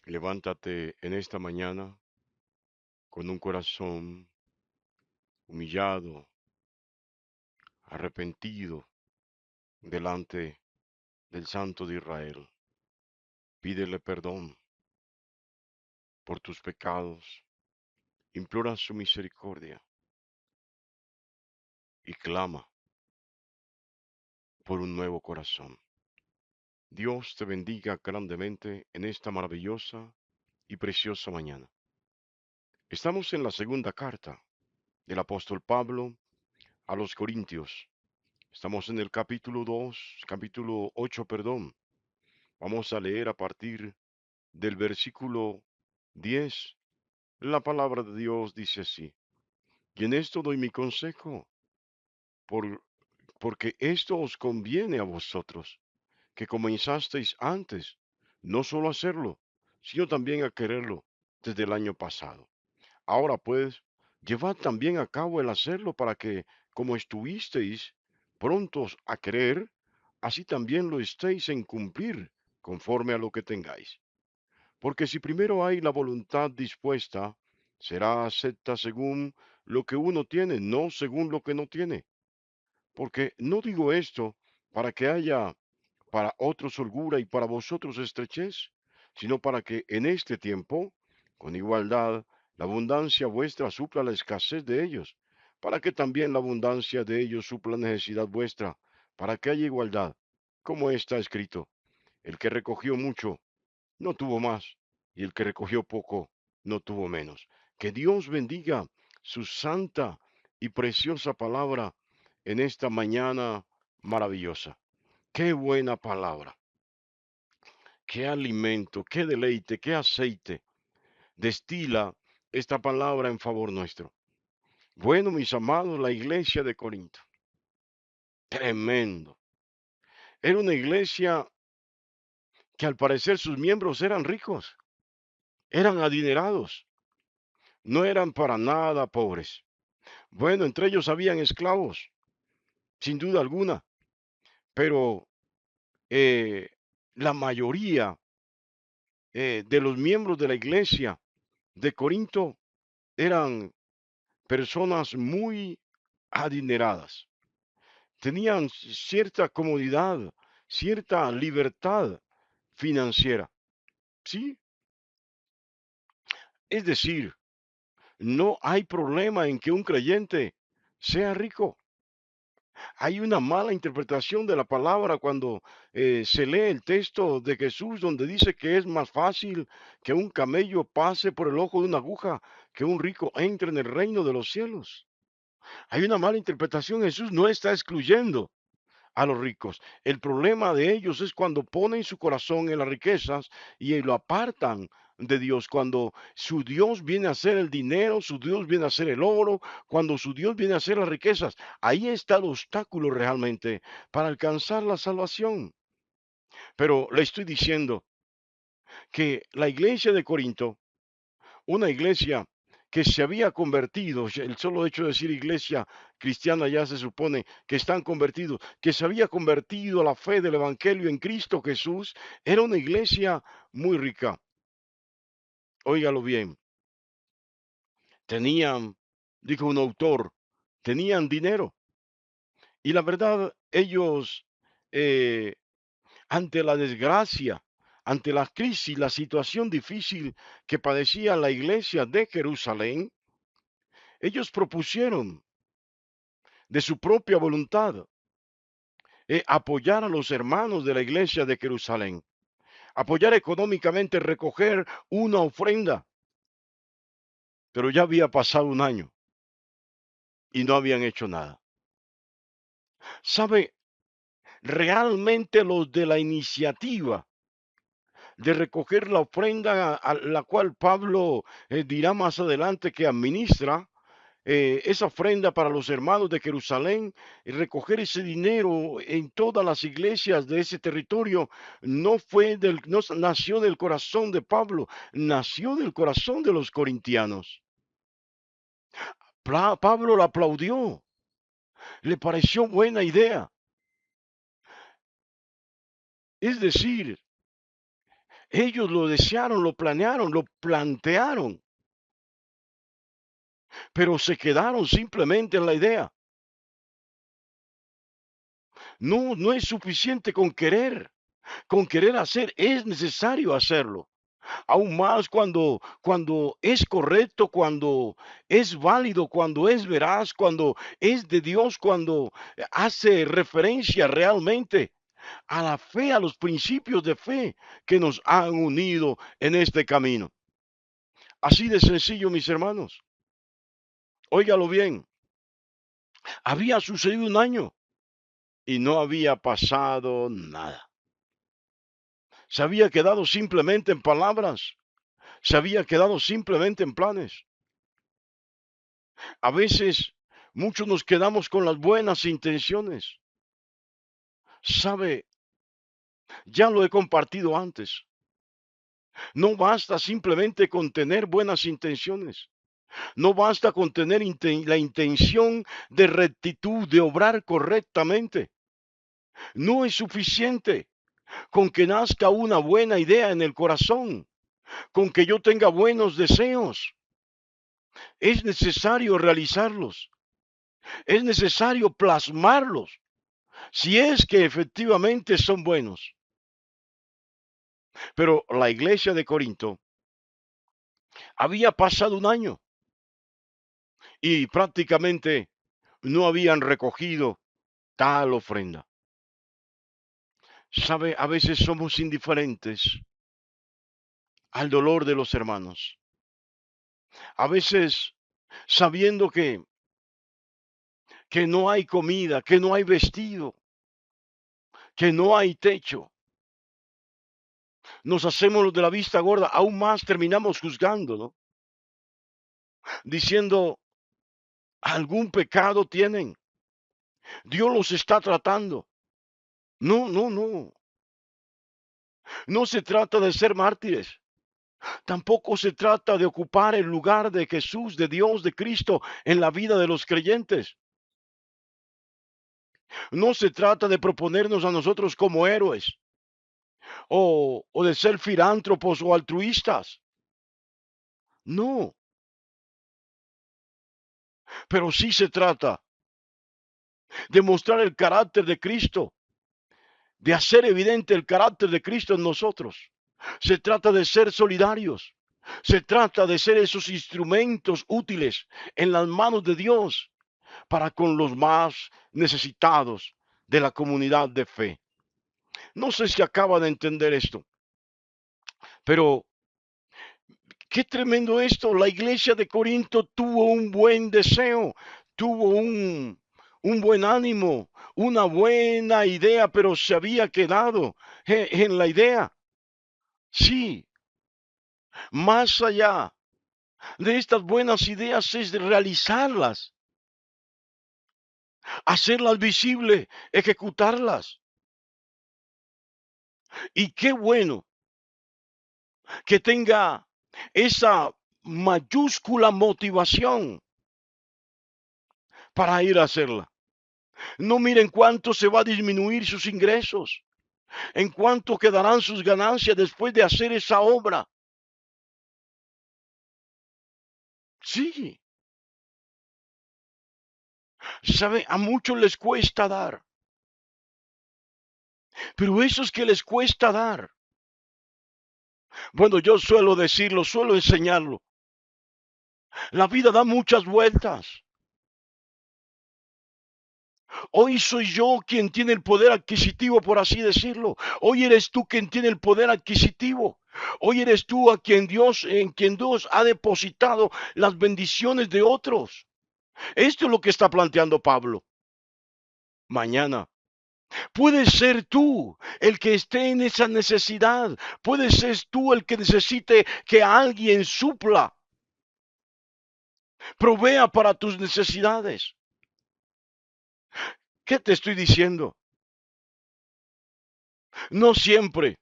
Levántate en esta mañana con un corazón humillado, arrepentido delante del Santo de Israel. Pídele perdón por tus pecados, implora su misericordia y clama por un nuevo corazón. Dios te bendiga grandemente en esta maravillosa y preciosa mañana. Estamos en la segunda carta del apóstol Pablo a los Corintios. Estamos en el capítulo 8, perdón. Vamos a leer a partir del versículo 10. La palabra de Dios dice así: y en esto doy mi consejo, por, porque esto os conviene a vosotros, que comenzasteis antes, no solo a hacerlo, sino también a quererlo desde el año pasado. Ahora pues, llevad también a cabo el hacerlo para que, como estuvisteis prontos a querer, así también lo estéis en cumplir conforme a lo que tengáis. Porque si primero hay la voluntad dispuesta, será acepta según lo que uno tiene, no según lo que no tiene. Porque no digo esto para que haya para otros holgura y para vosotros estrechez, sino para que en este tiempo, con igualdad, la abundancia vuestra supla la escasez de ellos, para que también la abundancia de ellos supla la necesidad vuestra, para que haya igualdad, como está escrito: el que recogió mucho no tuvo más, y el que recogió poco no tuvo menos. Que Dios bendiga su santa y preciosa palabra en esta mañana maravillosa. Qué buena palabra, qué alimento, qué deleite, qué aceite destila esta palabra en favor nuestro. Bueno, mis amados, la iglesia de Corinto, tremendo. Era una iglesia que al parecer sus miembros eran ricos, eran adinerados, no eran para nada pobres. Bueno, entre ellos habían esclavos, sin duda alguna, pero eh, la mayoría de los miembros de la iglesia de Corinto eran personas muy adineradas, tenían cierta comodidad, cierta libertad financiera, ¿sí? Es decir, no hay problema en que un creyente sea rico. Hay una mala interpretación de la palabra cuando se lee el texto de Jesús donde dice que es más fácil que un camello pase por el ojo de una aguja que un rico entre en el reino de los cielos. Hay una mala interpretación. Jesús no está excluyendo a los ricos. El problema de ellos es cuando ponen su corazón en las riquezas y lo apartan de Dios. Cuando su Dios viene a ser el dinero, su Dios viene a ser el oro, cuando su Dios viene a ser las riquezas, ahí está el obstáculo realmente para alcanzar la salvación. Pero le estoy diciendo que la iglesia de Corinto, una iglesia que se había convertido, el solo hecho de decir iglesia cristiana ya se supone que están convertidos, que se había convertido a la fe del Evangelio en Cristo Jesús, era una iglesia muy rica. Óigalo bien, tenían, dijo un autor, tenían dinero. Y la verdad, ellos, eh, ante la desgracia, ante la crisis, la situación difícil que padecía la iglesia de Jerusalén, ellos propusieron de su propia voluntad apoyar a los hermanos de la iglesia de Jerusalén, apoyar económicamente, recoger una ofrenda. Pero ya había pasado un año y no habían hecho nada. ¿Sabe? Realmente los de la iniciativa de recoger la ofrenda a la cual Pablo dirá más adelante que administra, esa ofrenda para los hermanos de Jerusalén, y recoger ese dinero en todas las iglesias de ese territorio, no nació del corazón de Pablo, nació del corazón de los corintianos. Pablo la aplaudió, le pareció buena idea. Es decir, Ellos lo desearon, lo planearon, lo plantearon, pero se quedaron simplemente en la idea. No, no es suficiente con querer hacer, es necesario hacerlo. Aún más cuando es correcto, cuando es válido, cuando es veraz, cuando es de Dios, cuando hace referencia realmente a la fe, a los principios de fe que nos han unido en este camino. Así de sencillo, mis hermanos. Óigalo bien, había sucedido un año y no había pasado nada. Se había quedado simplemente en palabras, se había quedado simplemente en planes. A veces muchos nos quedamos con las buenas intenciones. Sabe, ya lo he compartido antes. No basta simplemente con tener buenas intenciones. No basta con tener la intención de rectitud, de obrar correctamente. No es suficiente con que nazca una buena idea en el corazón, con que yo tenga buenos deseos. Es necesario realizarlos. Es necesario plasmarlos, si es que efectivamente son buenos. Pero la iglesia de Corinto había pasado un año y prácticamente no habían recogido tal ofrenda. Sabe, a veces somos indiferentes al dolor de los hermanos. A veces sabiendo que no hay comida, que no hay vestido, que no hay techo, nos hacemos los de la vista gorda, aún más terminamos juzgando, ¿no? Diciendo, algún pecado tienen, Dios los está tratando. No, no, no. No se trata de ser mártires. Tampoco se trata de ocupar el lugar de Jesús, de Dios, de Cristo en la vida de los creyentes. No se trata de proponernos a nosotros como héroes o de ser filántropos o altruistas. No, pero sí se trata de mostrar el carácter de Cristo, de hacer evidente el carácter de Cristo en nosotros. Se trata de ser solidarios. Se trata de ser esos instrumentos útiles en las manos de Dios para con los más necesitados de la comunidad de fe. No sé si acaba de entender esto, pero qué tremendo esto. La iglesia de Corinto tuvo un buen deseo, tuvo un buen ánimo, una buena idea, pero se había quedado en la idea. Sí, más allá de estas buenas ideas es de realizarlas, hacerlas visibles, ejecutarlas. Y qué bueno que tenga esa mayúscula motivación para ir a hacerla. No miren cuánto se va a disminuir sus ingresos, en cuánto quedarán sus ganancias después de hacer esa obra. Sí, sabe, a muchos les cuesta dar, pero esos que les cuesta dar, bueno, yo suelo decirlo, suelo enseñarlo. La vida da muchas vueltas. Hoy soy yo quien tiene el poder adquisitivo, por así decirlo. Hoy eres tú quien tiene el poder adquisitivo. Hoy eres tú en quien Dios ha depositado las bendiciones de otros. Esto es lo que está planteando Pablo. Mañana. Puedes ser tú el que esté en esa necesidad. Puedes ser tú el que necesite que alguien supla, provea para tus necesidades. ¿Qué te estoy diciendo? No siempre,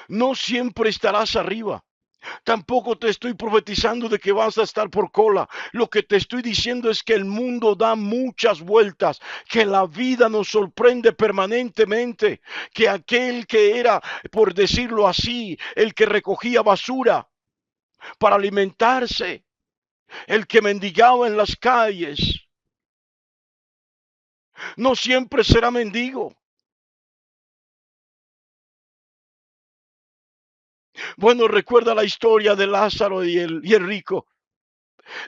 no siempre estarás arriba. Tampoco te estoy profetizando de que vas a estar por cola. Lo que te estoy diciendo es que el mundo da muchas vueltas, que la vida nos sorprende permanentemente, que aquel que era, por decirlo así, el que recogía basura para alimentarse, el que mendigaba en las calles, no siempre será mendigo. Bueno, recuerda la historia de Lázaro y el rico.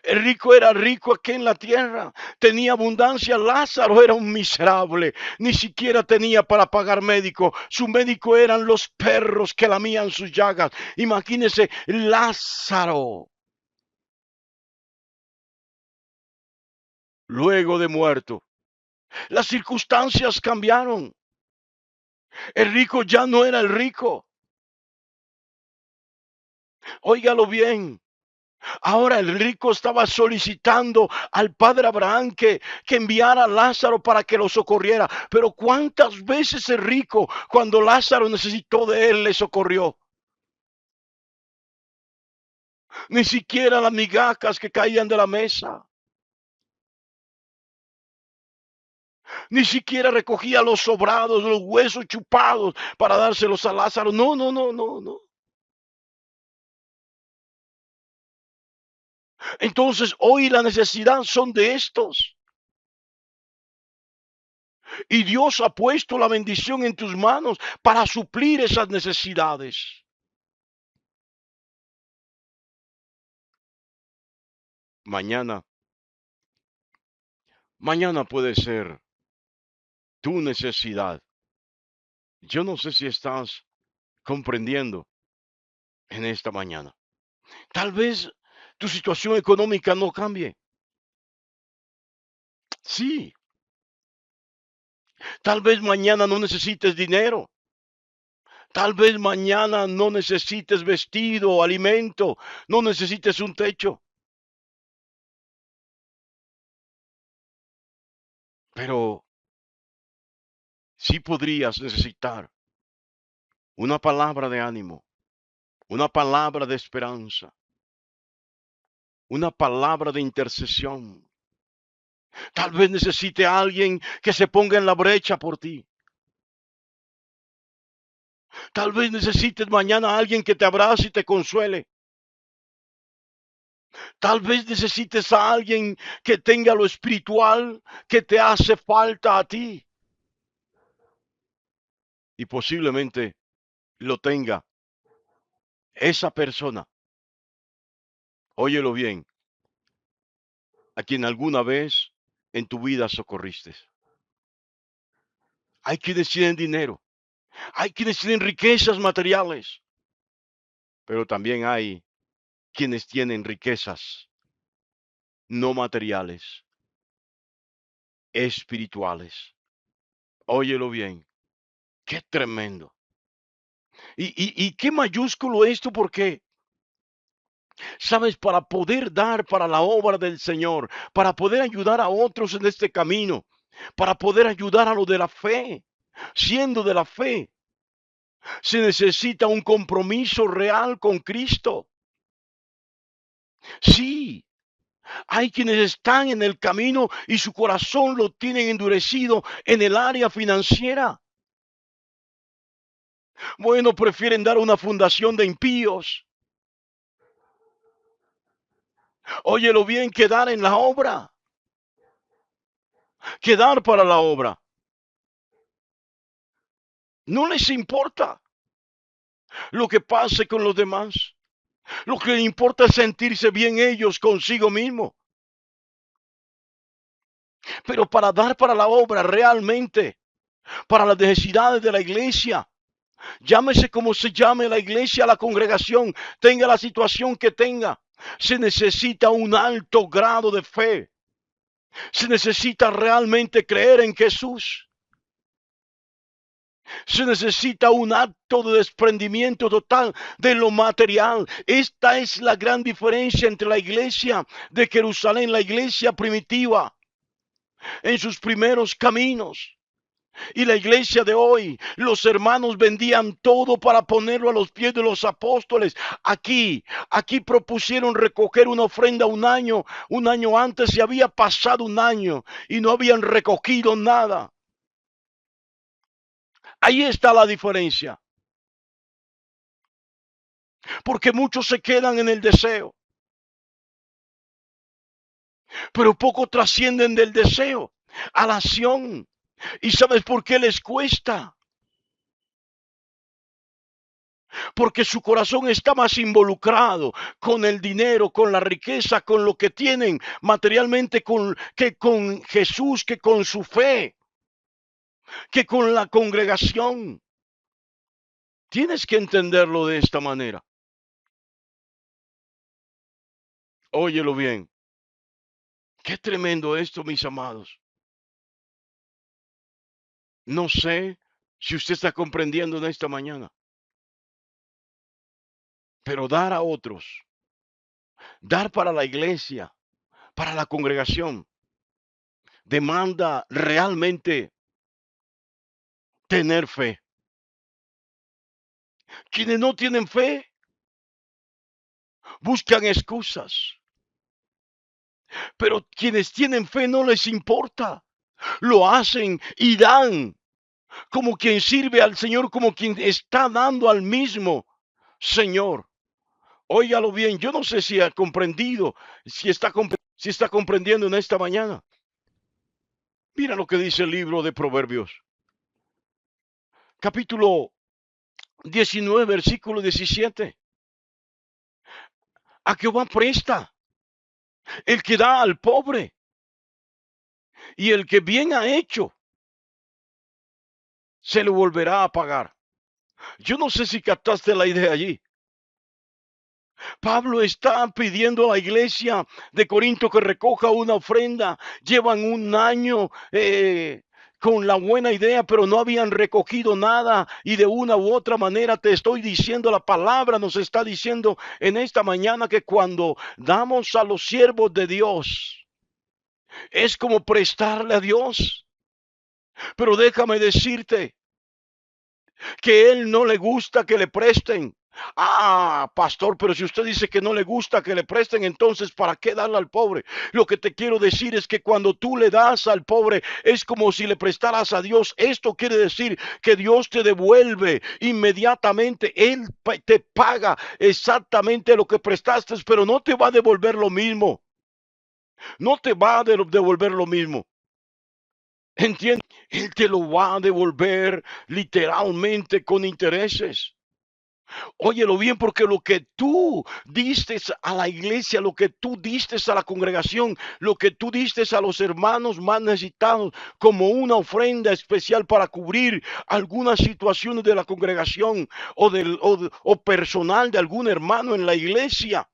El rico era rico aquí en la tierra, tenía abundancia. Lázaro era un miserable, ni siquiera tenía para pagar médico. Su médico eran los perros que lamían sus llagas. Imagínense, Lázaro, luego de muerto. Las circunstancias cambiaron. El rico ya no era el rico. Óigalo bien. Ahora el rico estaba solicitando al padre Abraham que enviara a Lázaro para que lo socorriera. Pero ¿cuántas veces el rico, cuando Lázaro necesitó de él, le socorrió? Ni siquiera las migajas que caían de la mesa. Ni siquiera recogía los sobrados, los huesos chupados para dárselos a Lázaro. No, no, no, no, no. Entonces hoy la necesidad son de estos. Y Dios ha puesto la bendición en tus manos para suplir esas necesidades. Mañana, mañana puede ser tu necesidad. Yo no sé si estás comprendiendo en esta mañana. Tal vez tu situación económica no cambie. Sí, tal vez mañana no necesites dinero. Tal vez mañana no necesites vestido, alimento, no necesites un techo. Pero sí podrías necesitar una palabra de ánimo, una palabra de esperanza, una palabra de intercesión. Tal vez necesite a alguien que se ponga en la brecha por ti. Tal vez necesites mañana a alguien que te abrace y te consuele. Tal vez necesites a alguien que tenga lo espiritual que te hace falta a ti. Y posiblemente lo tenga esa persona. Óyelo bien, a quien alguna vez en tu vida socorriste. Hay quienes tienen dinero, hay quienes tienen riquezas materiales, pero también hay quienes tienen riquezas no materiales, espirituales. Óyelo bien, qué tremendo. Y qué mayúsculo esto, porque, sabes, para poder dar para la obra del Señor, para poder ayudar a otros en este camino, para poder ayudar a lo de la fe, siendo de la fe, se necesita un compromiso real con Cristo. Sí, hay quienes están en el camino y su corazón lo tienen endurecido en el área financiera. Bueno, prefieren dar una fundación de impíos. Óyelo bien, quedar en la obra, quedar para la obra. No les importa lo que pase con los demás. Lo que les importa es sentirse bien ellos consigo mismo. Pero para dar para la obra realmente, para las necesidades de la iglesia, llámese como se llame la iglesia, la congregación, tenga la situación que tenga, se necesita un alto grado de fe. Se necesita realmente creer en Jesús. Se necesita un acto de desprendimiento total de lo material. Esta es la gran diferencia entre la iglesia de Jerusalén, la iglesia primitiva, en sus primeros caminos. Y la iglesia de hoy, los hermanos vendían todo para ponerlo a los pies de los apóstoles. Aquí propusieron recoger una ofrenda un año antes, y había pasado un año y no habían recogido nada. Ahí está la diferencia. Porque muchos se quedan en el deseo, pero poco trascienden del deseo a la acción. ¿Y sabes por qué les cuesta? Porque su corazón está más involucrado con el dinero, con la riqueza, con lo que tienen materialmente, que con Jesús, que con su fe, que con la congregación. Tienes que entenderlo de esta manera. Óyelo bien. Qué tremendo esto, mis amados. No sé si usted está comprendiendo en esta mañana, pero dar a otros, dar para la iglesia, para la congregación, demanda realmente tener fe. Quienes no tienen fe buscan excusas, pero quienes tienen fe no les importa. Lo hacen y dan, como quien sirve al Señor, como quien está dando al mismo Señor. Óigalo bien, yo no sé si ha comprendido, si está comprendiendo en esta mañana. Mira lo que dice el libro de Proverbios, capítulo 19, versículo 17. A Jehová presta el que da al pobre, y el que bien ha hecho se le volverá a pagar. Yo no sé si captaste la idea allí. Pablo está pidiendo a la iglesia de Corinto que recoja una ofrenda. Llevan un año con la buena idea, pero no habían recogido nada. Y de una u otra manera te estoy diciendo, la palabra nos está diciendo en esta mañana que cuando damos a los siervos de Dios, es como prestarle a Dios. Pero déjame decirte que Él no le gusta que le presten. Ah, pastor, pero si usted dice que no le gusta que le presten, entonces ¿para qué darle al pobre? Lo que te quiero decir es que cuando tú le das al pobre es como si le prestaras a Dios. Esto quiere decir que Dios te devuelve inmediatamente. Él te paga exactamente lo que prestaste, pero no te va a devolver lo mismo. No te va a devolver lo mismo. ¿Entiendes? Él te lo va a devolver literalmente con intereses. Óyelo bien, porque lo que tú diste a la iglesia, lo que tú diste a la congregación, lo que tú diste a los hermanos más necesitados como una ofrenda especial para cubrir algunas situaciones de la congregación o personal de algún hermano en la iglesia.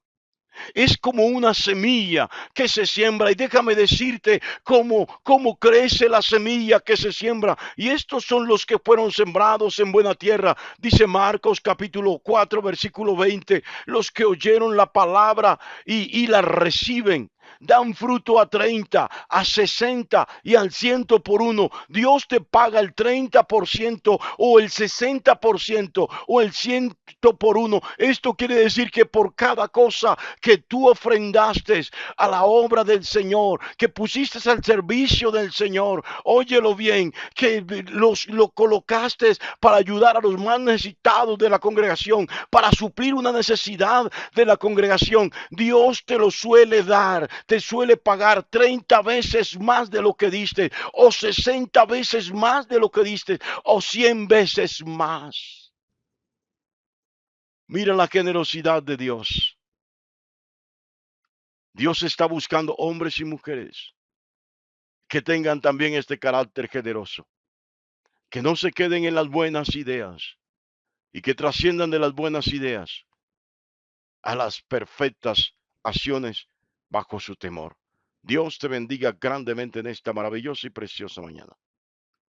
Es como una semilla que se siembra, y déjame decirte cómo crece la semilla que se siembra. Y estos son los que fueron sembrados en buena tierra, dice Marcos capítulo 4 versículo 20. Los que oyeron la palabra y la reciben, dan fruto a 30, a 60 y al 100 por uno. Dios te paga el 30% o el 60% o el 100 por uno. Esto quiere decir que por cada cosa que tú ofrendaste a la obra del Señor, que pusiste al servicio del Señor, óyelo bien, que lo colocaste para ayudar a los más necesitados de la congregación, para suplir una necesidad de la congregación, Dios te lo suele dar, te suele pagar 30 veces más de lo que diste, o 60 veces más de lo que diste, o 100 veces más. Mira la generosidad de Dios. Dios está buscando hombres y mujeres que tengan también este carácter generoso, que no se queden en las buenas ideas y que trasciendan de las buenas ideas a las perfectas acciones bajo su temor. Dios te bendiga grandemente en esta maravillosa y preciosa mañana.